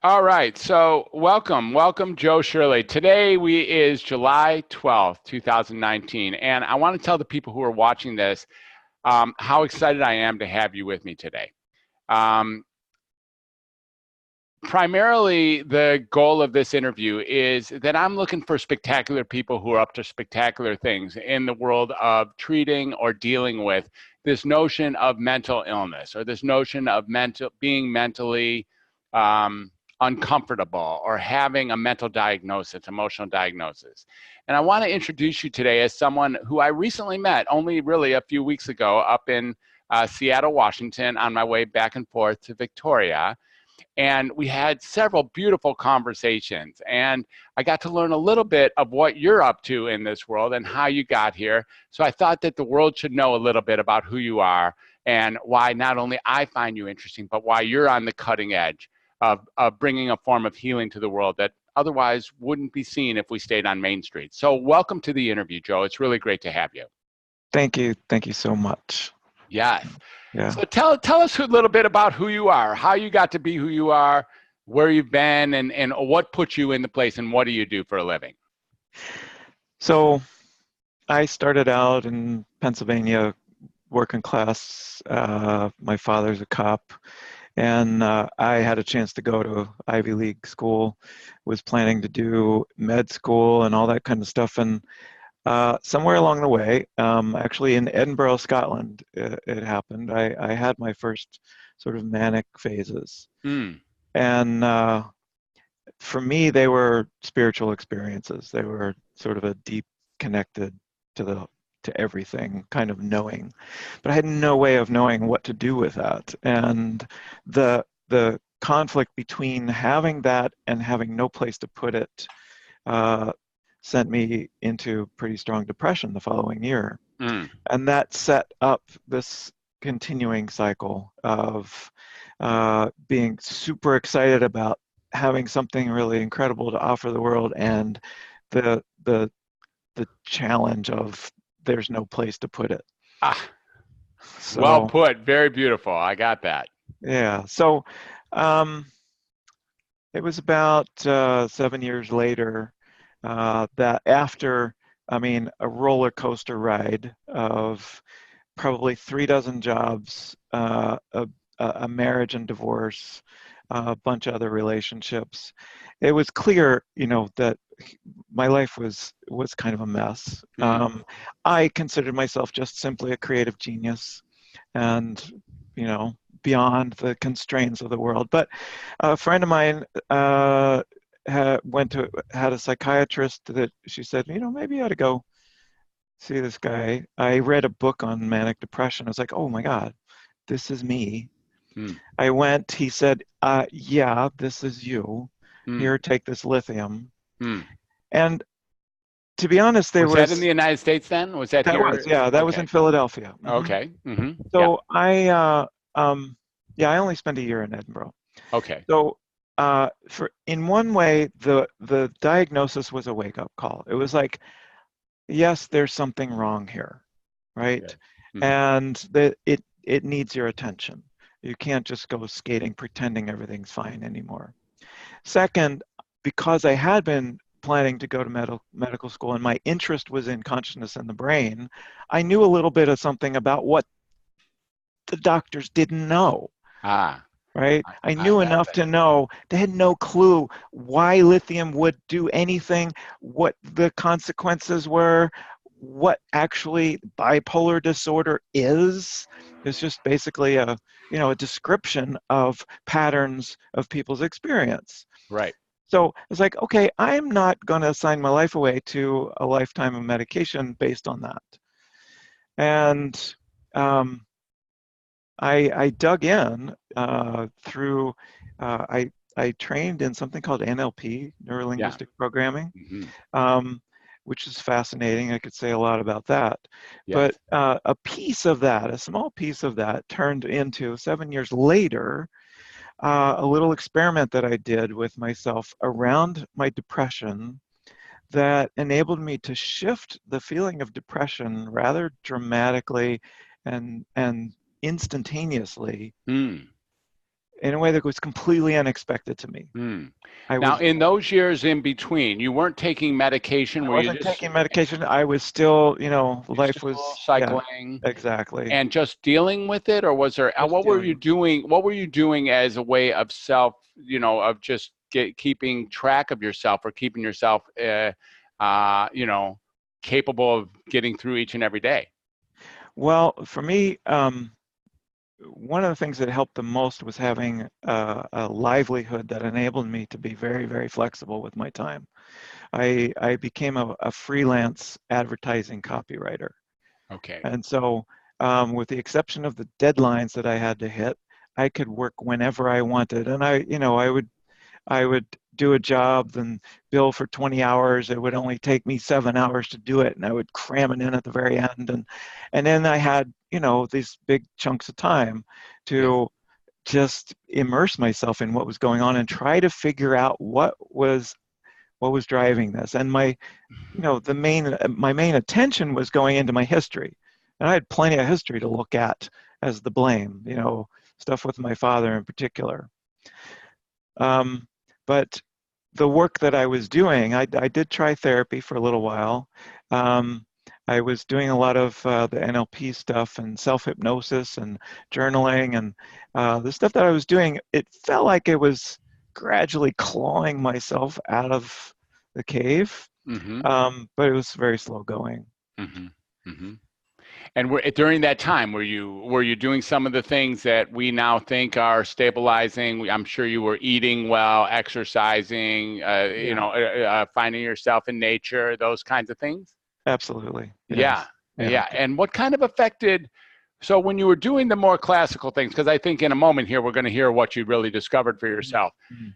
All right. So welcome, Joe Shirley. Today is July 12th, 2019, and I want to tell the people who are watching this how excited I am to have you with me today. Um, Primarily, the goal of this interview is that I'm looking for spectacular people who are up to spectacular things in the world of treating or dealing with this notion of mental illness or this notion of being mentally um, uncomfortable or having a mental diagnosis, emotional diagnosis. And I want to introduce you today as someone who I recently met only really a few weeks ago up in Seattle, Washington, on my way back and forth to Victoria. And we had several beautiful conversations. And I got to learn a little bit of what you're up to in this world and how you got here. So I thought that the world should know a little bit about who you are and why not only I find you interesting, but why you're on the cutting edge of bringing a form of healing to the world that otherwise wouldn't be seen if we stayed on Main Street. So welcome to the interview, Joe. It's really great to have you. Thank you. Thank you so much. Yes. Yeah. So tell us a little bit about who you are, how you got to be who you are, where you've been, and what put you in the place, and what do you do for a living? So I started out in Pennsylvania, working class. My father's a cop, and I had a chance to go to Ivy League school, was planning to do med school and all that kind of stuff. And somewhere along the way, actually in Edinburgh, Scotland, it happened. I had my first sort of manic phases. Mm, And for me, they were spiritual experiences. They were sort of a deep connected to the to everything kind of knowing, but I had no way of knowing what to do with that. And the conflict between having that and having no place to put it uh, sent me into pretty strong depression the following year. mm. And that set up this continuing cycle of being super excited about having something really incredible to offer the world, and the the the challenge of there's no place to put it. Ah, well So put. Very beautiful. I got that. yeah, so um, it was about 7 years later that after, I mean, a roller coaster ride of probably 3 dozen jobs, a marriage and divorce, a bunch of other relationships. It was clear, that my life was kind of a mess. Mm, I considered myself just simply a creative genius, and you know, beyond the constraints of the world. But a friend of mine had a psychiatrist that she said, maybe you ought to go see this guy. I read a book on manic depression. I was like, oh my God, this is me. mm, I went, he said, yeah, this is you. mm, Here, take this lithium. mm. And to be honest, Was that in the United States then? Was that here? that was in Okay. Philadelphia. Okay. Yeah. So I only spent a year in Edinburgh. Okay. So for in one way, the diagnosis was a wake-up call. It was like, yes, there's something wrong here, right? Good. Mm, And that it needs your attention. You can't just go skating pretending everything's fine anymore. Second, because I had been planning to go to medical school and my interest was in consciousness and the brain, I knew a little bit of something about what the doctors didn't know. ah, Right? I I knew have enough it. to know they had no clue why lithium would do anything, what the consequences were, what actually bipolar disorder is. It's just basically a description of patterns of people's experience. Right. So it's like, okay, I'm not going to assign my life away to a lifetime of medication based on that. And um, I dug in through, I trained in something called NLP, Yeah. neuro-linguistic programming, Hmm. um, which is fascinating. I could say a lot about that. Yes. But a piece of that, a small piece of that, turned into 7 years later, a little experiment that I did with myself around my depression that enabled me to shift the feeling of depression rather dramatically and instantaneously Mm. in a way that was completely unexpected to me. Hmm. I Now, was in those years in between, you weren't taking medication. I Were you wasn't just taking medication. I was still, life still was, yeah, cycling exactly. and just dealing with it, or was there? Just What were you dealing. doing? What were you doing as a way of self? Of just keeping track of yourself or keeping yourself, capable of getting through each and every day. Well, for me, one of the things that helped the most was having a livelihood that enabled me to be very, very flexible with my time. I became a freelance advertising copywriter. Okay. And so, with the exception of the deadlines that I had to hit, I could work whenever I wanted. And I would do a job and bill for 20 hours. It would only take me 7 hours to do it, and I would cram it in at the very end. And then I had, these big chunks of time Yes. to just immerse myself in what was going on and try to figure out what was driving this. And my main attention was going into my history. And I had plenty of history to look at as the blame, stuff with my father in particular. Um, but the work that I was doing, I did try therapy for a little while. Um, I was doing a lot of the NLP stuff and self-hypnosis and journaling, and the stuff that I was doing, it felt like it was gradually clawing myself out of the cave, Mm-hmm. but it was very slow going. Mm-hmm. Mm-hmm. And during that time, were you doing some of the things that we now think are stabilizing? I'm sure you were eating well, exercising, Yeah, finding yourself in nature, those kinds of things. absolutely. Yeah, Yes. Yeah. yeah. And what kind of affected? So when you were doing the more classical things, because I think in a moment here we're going to hear what you really discovered for Mhm. yourself. Mhm.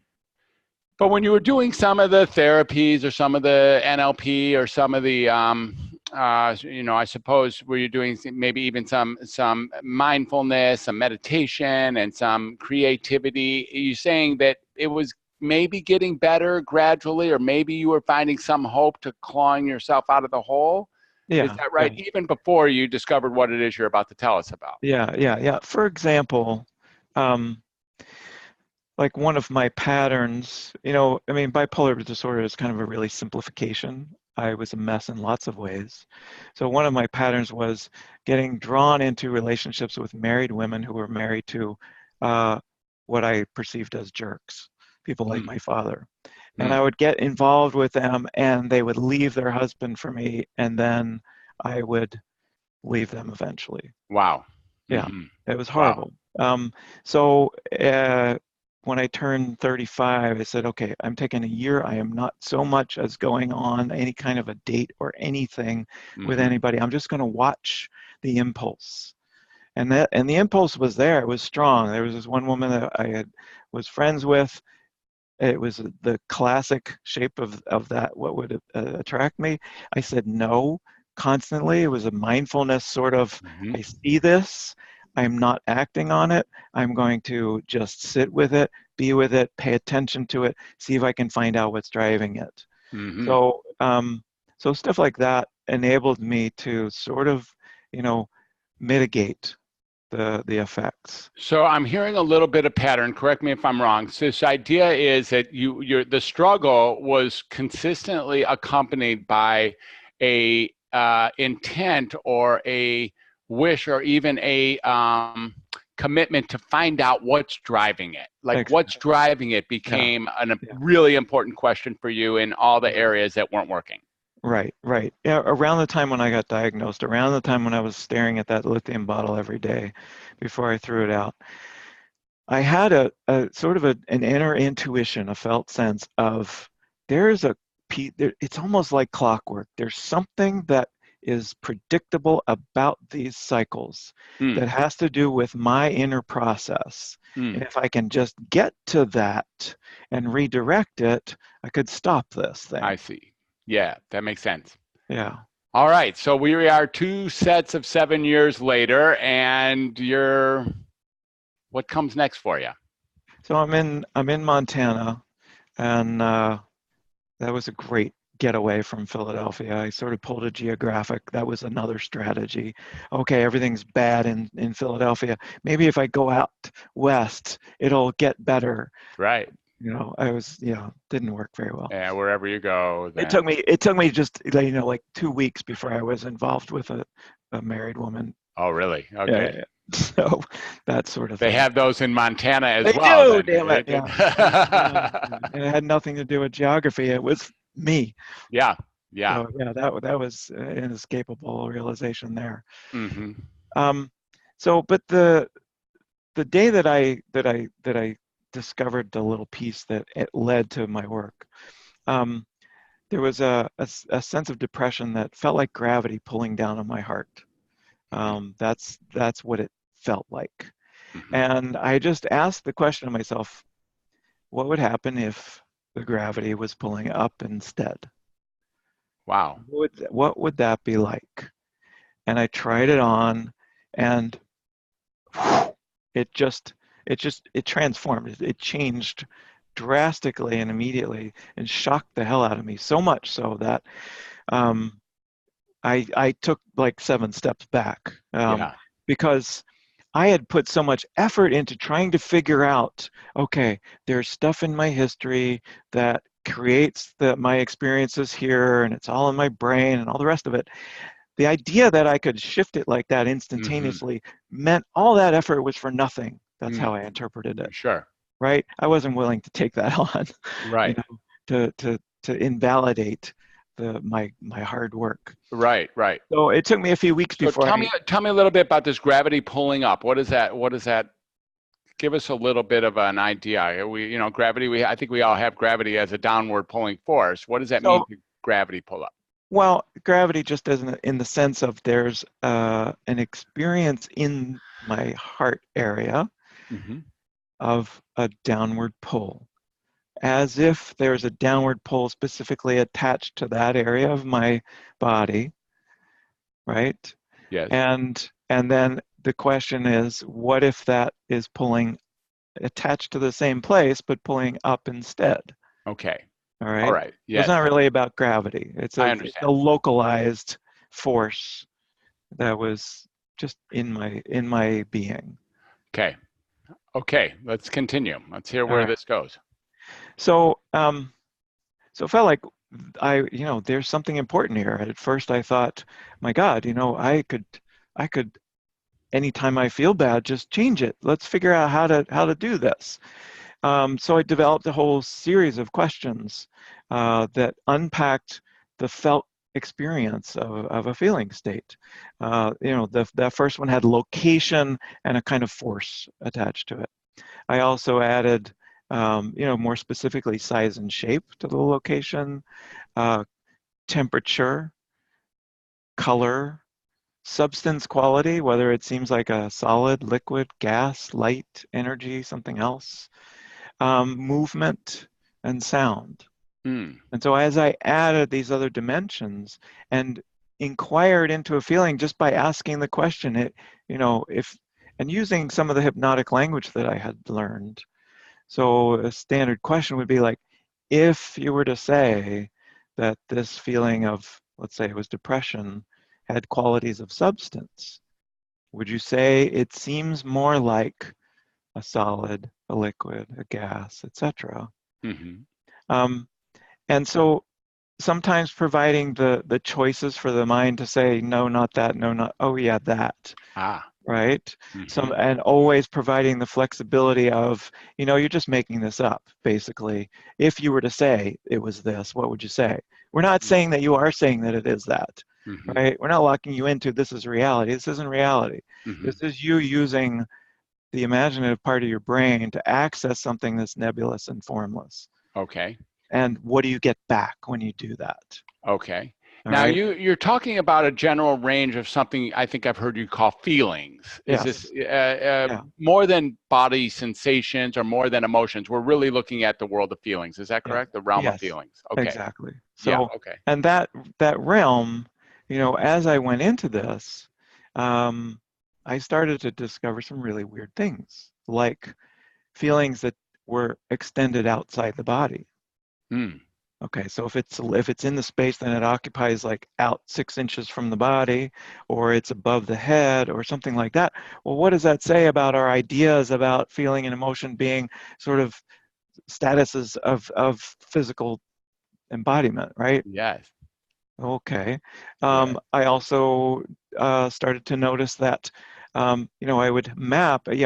But when you were doing some of the therapies or some of the NLP or some of the, I suppose, were you doing maybe even some mindfulness, some meditation, and some creativity? Are you saying that it was maybe getting better gradually, or maybe you were finding some hope to clawing yourself out of the hole? Is Yeah. that Yeah. right? Even before you discovered what it is you're about to tell us about. Yeah. Yeah. Yeah. For example, um, like one of my patterns, I mean, bipolar disorder is kind of a really simplification. I was a mess in lots of ways. So one of my patterns was getting drawn into relationships with married women who were married to uh, what I perceived as jerks, people like Mm, my father. And I mm. would get involved with them, and they would leave their husband for me, and then I would leave them eventually. Wow. Yeah, Hmm. it was Wow. horrible. So when I turned 35, I said, okay, I'm taking a year. I am not so much as going on any kind of a date or anything with Hmm. anybody. I'm just going to watch the impulse. And the impulse was there. It was strong. There was this one woman that was friends with. It was the classic shape of that, what would attract me. I said no constantly. It was a mindfulness sort of, Hmm. I see this, I'm not acting on it. I'm going to just sit with it, be with it, pay attention to it, see if I can find out what's driving it. Hmm. So stuff like that enabled me to sort of, you know, mitigate the effects. So I'm hearing a little bit of pattern. Correct me if I'm wrong. So this idea is that the struggle was consistently accompanied by a intent or a wish or even a commitment to find out what's driving it. Like what's Exactly. driving it Yeah. became a Yeah. really important question for you in all the Yeah. areas that weren't working. Right, right. Yeah, around the time when I got diagnosed, around the time when I was staring at that lithium bottle every day before I threw it out, I had a sort of an inner intuition, a felt sense of there's a it's almost like clockwork. There's something that is predictable about these cycles Mm, that has to do with my inner process. And mm, if I can just get to that and redirect it, I could stop this I thing. see. Yeah, that makes sense. Yeah. All right, so we are two sets of 7 years later, and what comes next for you? So I'm in Montana, and that was a great get away from Philadelphia. I sort of pulled a geographic. That was another strategy. Okay, everything's bad in Philadelphia. Maybe if I go out west, it'll get better. Right. Didn't work very well. Yeah, wherever you go, It then. took me just, like 2 weeks before I was involved with a married woman. Oh, really? Yeah, Okay. yeah, yeah. So that sort of They thing. have those in Montana as They well, do, then. damn it. Yeah. And it had nothing to do with geography. It was me. Yeah, yeah. So yeah, that was an inescapable realization there. Hmm. Um, but the day that I discovered the little piece that it led to my work, um, there was a sense of depression that felt like gravity pulling down on my heart. That's what it felt like. Hmm. And I just asked the question of myself, what would happen if the gravity was pulling up instead? Wow. What would that be like? And I tried it on, and it just it transformed. It changed drastically and immediately and shocked the hell out of me, so much so that um, I took like 7 steps back, Yeah. because I had put so much effort into trying to figure out, okay, there's stuff in my history that creates my experiences here, and it's all in my brain and all the rest of it. The idea that I could shift it like that Hmm. instantaneously meant all that effort was for nothing. That's Mm. how I interpreted it, Sure. right? I wasn't willing to take that on, you Right. know, to invalidate my hard work. Right. Right. So it took me a few weeks So before tell me a little bit about this gravity pulling up. What is that? What is that? Give us a little bit of an idea. Gravity. I think we all have gravity as a downward pulling force. What does that mean so to gravity pull up? well, gravity just doesn't, in the sense of there's an experience in my heart area Hmm. of a downward pull, as if there's a downward pull specifically attached to that area of my body, right? Yes. And then the question is, what if that is pulling attached to the same place but pulling up instead? Okay. All All right. right. So it's Yes. not really about gravity. It's I a understand. localized force that was just in my being. Okay. Okay. Let's continue. Let's hear All where right. this goes. So so it felt like there's something important here. At first I thought, my God, I could anytime I feel bad, just change it. Let's figure out how to do this. So I developed a whole series of questions that unpacked the felt experience of a feeling state. That first one had location and a kind of force attached to it. I also added, more specifically, size and shape to the location, uh, temperature, color, substance quality, whether it seems like a solid, liquid, gas, light, energy, something else, movement, and sound. Hmm. And so as I added these other dimensions and inquired into a feeling just by asking the question, if and using some of the hypnotic language that I had learned. So a standard question would be like, if you were to say that this feeling of, let's say it was depression, had qualities of substance, would you say it seems more like a solid, a liquid, a gas, etc.? Hmm. Um, and so sometimes providing the choices for the mind to say, no, not that, no, not, oh yeah, that, Ah. right? Hmm. And always providing the flexibility of, you're just making this up, basically. If you were to say it was this, what would you say? We're not saying that you are saying that it is that, Hmm. right? We're not locking you into this is reality. This isn't reality. Hmm. This is you using the imaginative part of your brain to access something that's nebulous and formless. Okay. And what do you get back when you do that? Okay. All Now right. you're talking about a general range of something I think I've heard you call feelings. Is this Yes. Yeah. more than body sensations or more than emotions? We're really looking at the world of feelings. Is that Yeah. correct? The realm of Yes. feelings. Okay. Exactly. Yeah. So, Okay. and that realm, as I went into this, um, I started to discover some really weird things, like feelings that were extended outside the body. Mm. Okay, so if it's in the space, then it occupies like out 6 inches from the body, or it's above the head, or something like that. Well, what does that say about our ideas about feeling and emotion being sort of statuses of physical embodiment, right? Yes. Okay. Yes. I also started to notice that, I would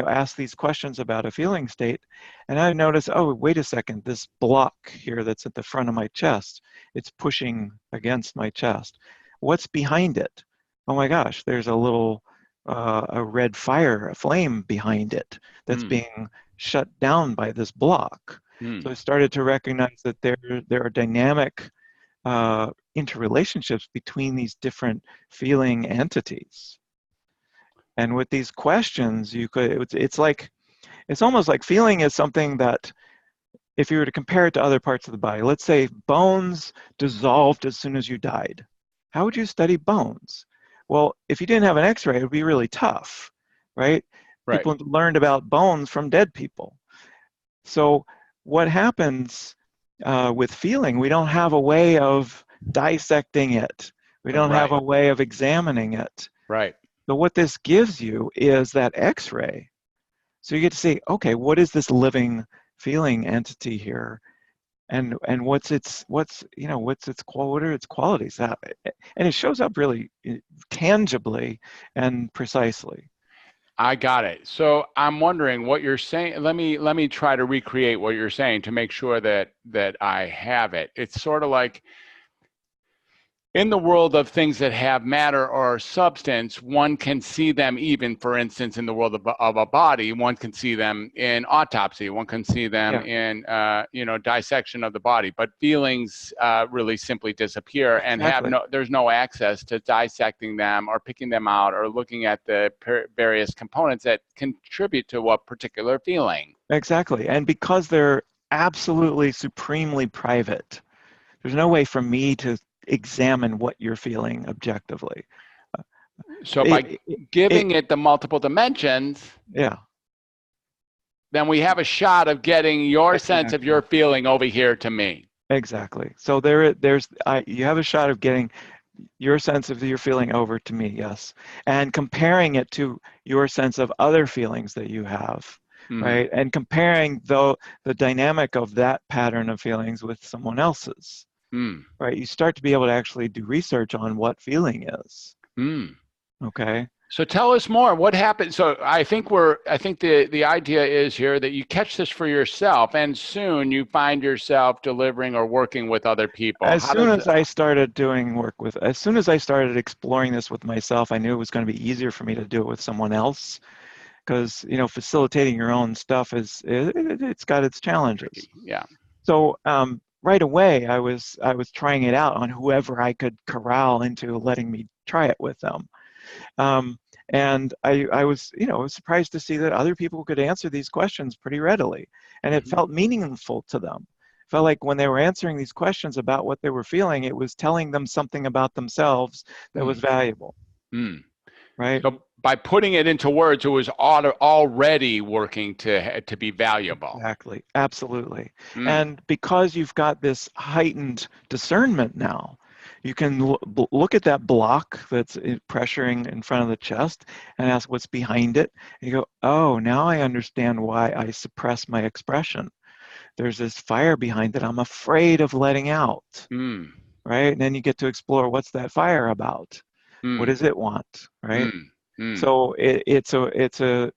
ask these questions about a feeling state, and I notice, oh, wait a second, this block here that's at the front of my chest, it's pushing against my chest. What's behind it? Oh my gosh, there's a red fire, a flame behind it that's Mm. being shut down by this block. So Mm. I started to recognize that there are dynamic interrelationships between these different feeling entities. And with these questions, it's almost like feeling is something that, if you were to compare it to other parts of the body, let's say bones dissolved as soon as you died. How would you study bones? Well, if you didn't have an X-ray, it would be really tough, right? Right. People learned about bones from dead people. So what happens with feeling, we don't have a way of dissecting it. We don't have Right. a way of examining it. Right. So what this gives you is that X-ray. So you get to see, okay, what is this living feeling entity here? And what are its qualities? And it shows up really tangibly and precisely. I got it. So I'm wondering what you're saying. Let me try to recreate what you're saying to make sure that I have it. It's sort of like in the world of things that have matter or substance, one can see them even, for instance, in the world of a body, one can see them in autopsy, one can see them Yeah, in, dissection of the body, but feelings really simply disappear and exactly. there's no access to dissecting them or picking them out or looking at the various components that contribute to a particular feeling. Exactly. And because they're absolutely supremely private, there's no way for me to examine what you're feeling objectively. So It, by it, it giving it the multiple dimensions, yeah, then we have a shot of getting your sense of exactly. your feeling over here to me. Exactly. So you have a shot of getting your sense of your feeling over to me, yes, and comparing it to your sense of other feelings that you have, Mm, right? And comparing the dynamic of that pattern of feelings with someone else's, mm, right? You start to be able to actually do research on what feeling is, mm. okay? So tell us more. What happened? So I think the idea is here that you catch this for yourself, and soon you find yourself delivering or working with other people. As How soon does as I started doing work with, as soon as I started exploring this with myself, I knew it was going to be easier for me to do it with someone else, because facilitating your own stuff it's got its challenges. tricky? Yeah. So right away, I was trying it out on whoever I could corral into letting me try it with them. Um, and I was surprised to see that other people could answer these questions pretty readily, and it Mm-hmm. felt meaningful to them. It felt like when they were answering these questions about what they were feeling, it was telling them something about themselves that was Mm, valuable, mm. right? So by putting it into words, it was already working to be valuable. Exactly, absolutely. Mm, And because you've got this heightened discernment now, you can look at that block that's pressuring in front of the chest and ask what's behind it. And you go, oh, now I understand why I suppress my expression. There's this fire behind it I'm afraid of letting out, mm, right? And then you get to explore, what's that fire about? What mm, does it want, right? mm, mm. So it's a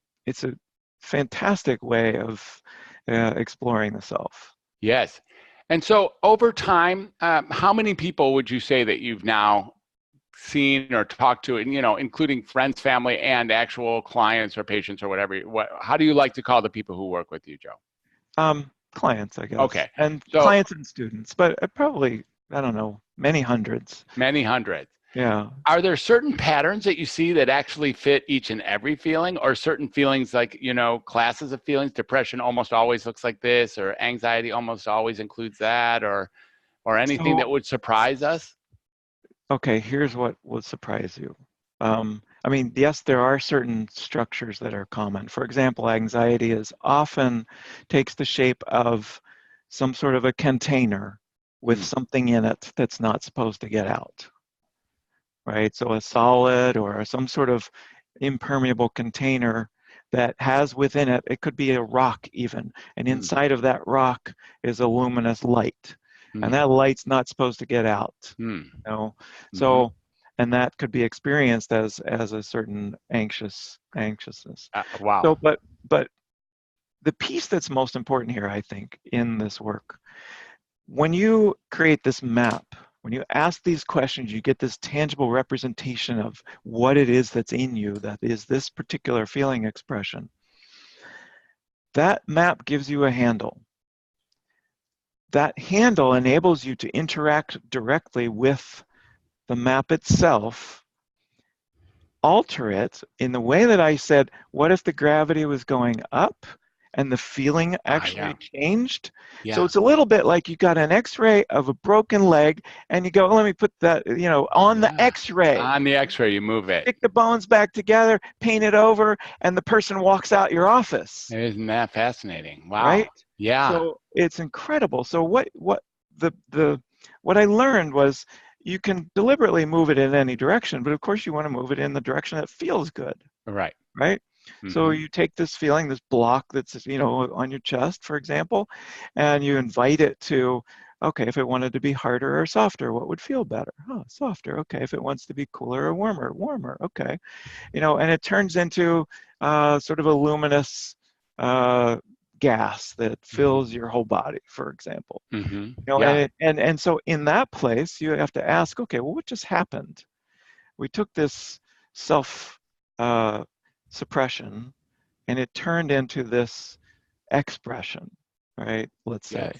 fantastic way of exploring the self. Yes. And so over time, how many people would you say that you've now seen or talked to, and including friends, family, and actual clients or patients or whatever? How do you like to call the people who work with you, Joe? Clients, I guess, Okay. and So clients and students, but probably, I don't know, many hundreds. many hundreds. Yeah. Are there certain patterns that you see that actually fit each and every feeling, or certain feelings like, classes of feelings? Depression almost always looks like this, or anxiety almost always includes that, or anything that So, would surprise us? okay, here's what would surprise you. I mean, yes, there are certain structures that are common. For example, anxiety is often takes the shape of some sort of a container, with something in it that's not supposed to get out, right? So a solid or some sort of impermeable container that has within it, it could be a rock even, and inside of that rock is a luminous light, and that light's not supposed to get out, you know? So, and that could be experienced as a certain anxiousness. Wow. So, but the piece that's most important here, I think, in this work, when you create this map, when you ask these questions, you get this tangible representation of what it is that's in you, that is this particular feeling expression. That map gives you a handle. That handle enables you to interact directly with the map itself, alter it in the way that I said, what if the gravity was going up and the feeling actually changed? So it's a little bit like you got an x-ray of a broken leg and you go, let me put that, you know, on the x-ray. On the x-ray, you move it. Stick the bones back together, paint it over, and the person walks out your office. Isn't that fascinating? Wow. Right? Yeah. So it's incredible. So what I learned was you can deliberately move it in any direction, but of course you want to move it in the direction that feels good. Right. Right? So you take this feeling, this block that's, you know, on your chest, for example, and you invite it to, okay, if it wanted to be harder or softer, what would feel better? Oh, softer. Okay. If it wants to be cooler or warmer, warmer. Okay. You know, and it turns into sort of a luminous gas that fills your whole body, for example. You know, and so in that place, you have to ask, okay, well, what just happened? We took this self suppression and it turned into this expression, right? Let's say.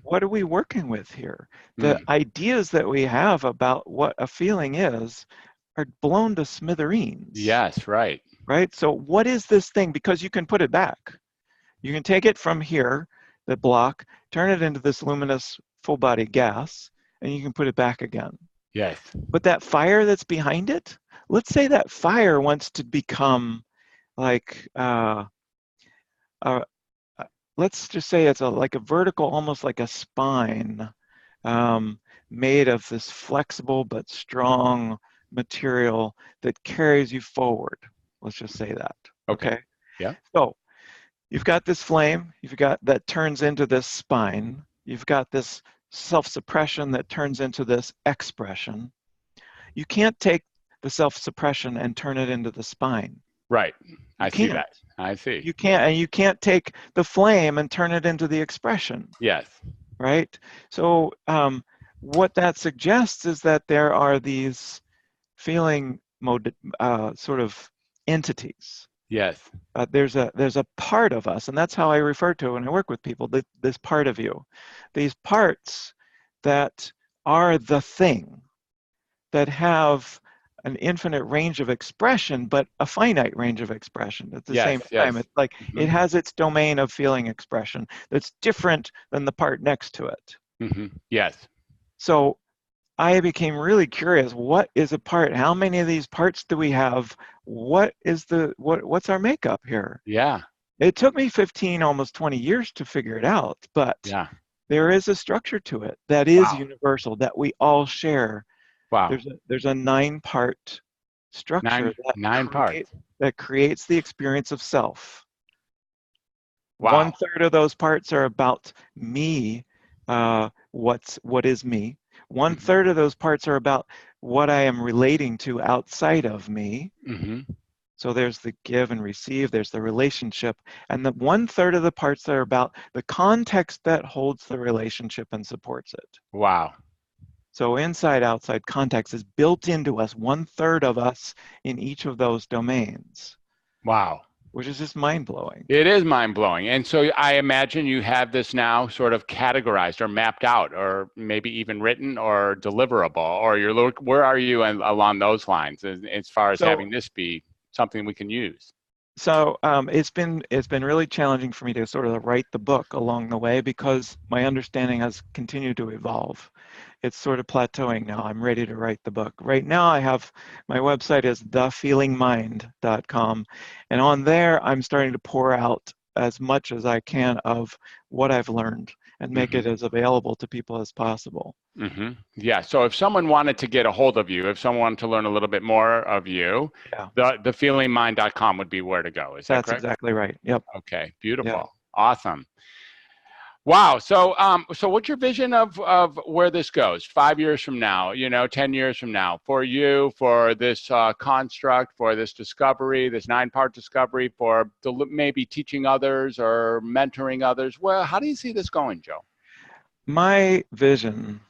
What are we working with here? The ideas that we have about what a feeling is are blown to smithereens. Yes, right. Right? So what is this thing? Because you can put it back. You can take it from here, the block, turn it into this luminous full body gas, and you can put it back again. Yes. But that fire that's behind it, let's say that fire wants to become like, let's just say it's like a vertical, almost like a spine, made of this flexible but strong material that carries you forward. Let's just say that. Okay. Yeah. So you've got this flame, you've got that turns into this spine, you've got this self-suppression that turns into this expression. You can't take the self-suppression and turn it into the spine. Right. I see that. I see. You can't, and you can't take the flame and turn it into the expression. Yes. Right? So what that suggests is that there are these feeling mode sort of entities. Yes. There's a part of us, and that's how I refer to it when I work with people, this part of you. These parts that are the thing, that have an infinite range of expression, but a finite range of expression at the same time. It's like it has its domain of feeling expression that's different than the part next to it. Yes. So I became really curious. What is a part? How many of these parts do we have? What's our makeup here? Yeah. It took me 15, almost 20 years to figure it out, but there is a structure to it that is universal, that we all share. Wow. There's a 9-part structure that creates the experience of self. Wow. 1/3 of those parts are about me, what is me. 1/3 of those parts are about what I am relating to outside of me. So there's the give and receive, there's the relationship, and the 1/3 of the parts that are about the context that holds the relationship and supports it. Wow. So inside outside context is built into us, 1/3 of us in each of those domains. Wow. Which is just mind-blowing. It is mind-blowing. And so I imagine you have this now sort of categorized or mapped out, or maybe even written or deliverable, or where are you along those lines as far as having this be something we can use? So it's been really challenging for me to sort of write the book along the way, because my understanding has continued to evolve. It's sort of plateauing now. I'm ready to write the book. Right now I have, my website is thefeelingmind.com, and on there I'm starting to pour out as much as I can of what I've learned and make it as available to people as possible. Yeah. So if someone wanted to get a hold of you, if someone wanted to learn a little bit more of you, Yeah, thefeelingmind.com would be where to go. Is that that's correct? exactly right. Yep. Okay. Yeah. Beautiful. Awesome. Wow. So what's your vision of where this goes 5 years from now, 10 years from now for you, for this construct, for this discovery, this 9-part discovery, for maybe teaching others or mentoring others? Well, how do you see this going, Joe? My vision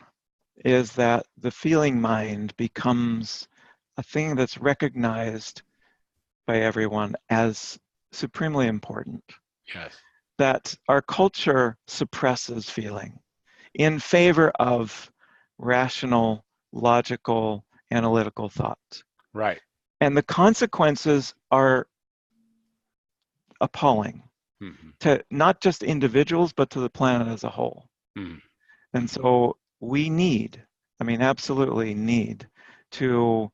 is that the feeling mind becomes a thing that's recognized by everyone as supremely important. Yes. That our culture suppresses feeling in favor of rational, logical, analytical thought. Right. And the consequences are appalling to not just individuals, but to the planet as a whole. And so we need, absolutely need to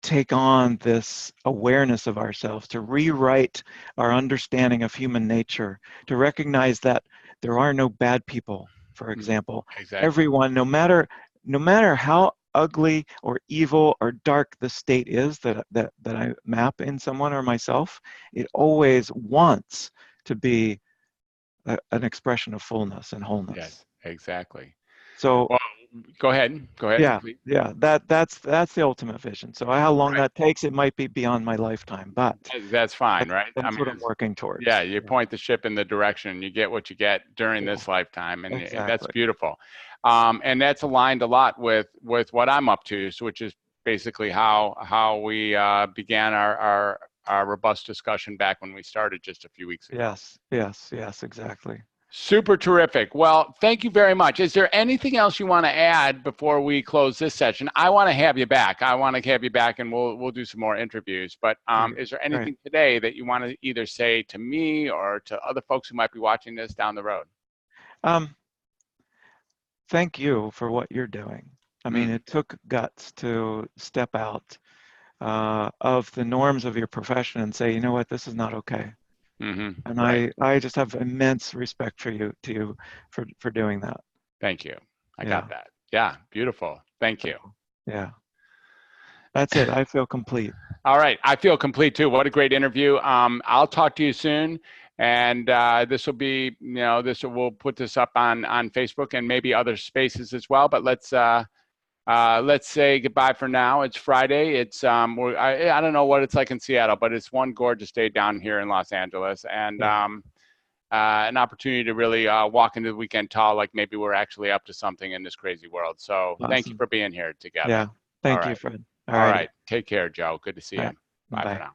take on this awareness of ourselves, to rewrite our understanding of human nature, to recognize that there are no bad people, for example. Exactly. Everyone, no matter how ugly or evil or dark the state is that I map in someone or myself, it always wants to be an expression of fullness and wholeness. Yes, exactly. So, well, go ahead. Yeah, please. yeah. That's the ultimate vision. So how long that takes, it might be beyond my lifetime, but that's fine, right? that's what I'm working towards. Yeah, you point the ship in the direction, you get what you get during this lifetime, and that's beautiful. And that's aligned a lot with what I'm up to, which is basically how we began our robust discussion back when we started just a few weeks ago. Yes, exactly. Super terrific. Well, thank you very much. Is there anything else you want to add before we close this session? I want to have you back. And we'll do some more interviews. But is there anything today that you want to either say to me or to other folks who might be watching this down the road? Thank you for what you're doing. It took guts to step out of the norms of your profession and say, you know what, this is not okay. And I just have immense respect for you for doing that. Thank you. I got that. Yeah, beautiful. Thank you. Yeah. That's it. I feel complete. All right. I feel complete too. What a great interview. I'll talk to you soon. And this will be, we'll put this up on Facebook and maybe other spaces as well. But let's say goodbye for now. It's Friday. It's I don't know what it's like in Seattle, but it's one gorgeous day down here in Los Angeles, and an opportunity to really walk into the weekend tall, like maybe we're actually up to something in this crazy world. So thank you for being here together. Yeah. Thank you, Fred. All right. Take care, Joe. Good to see you. Bye for now.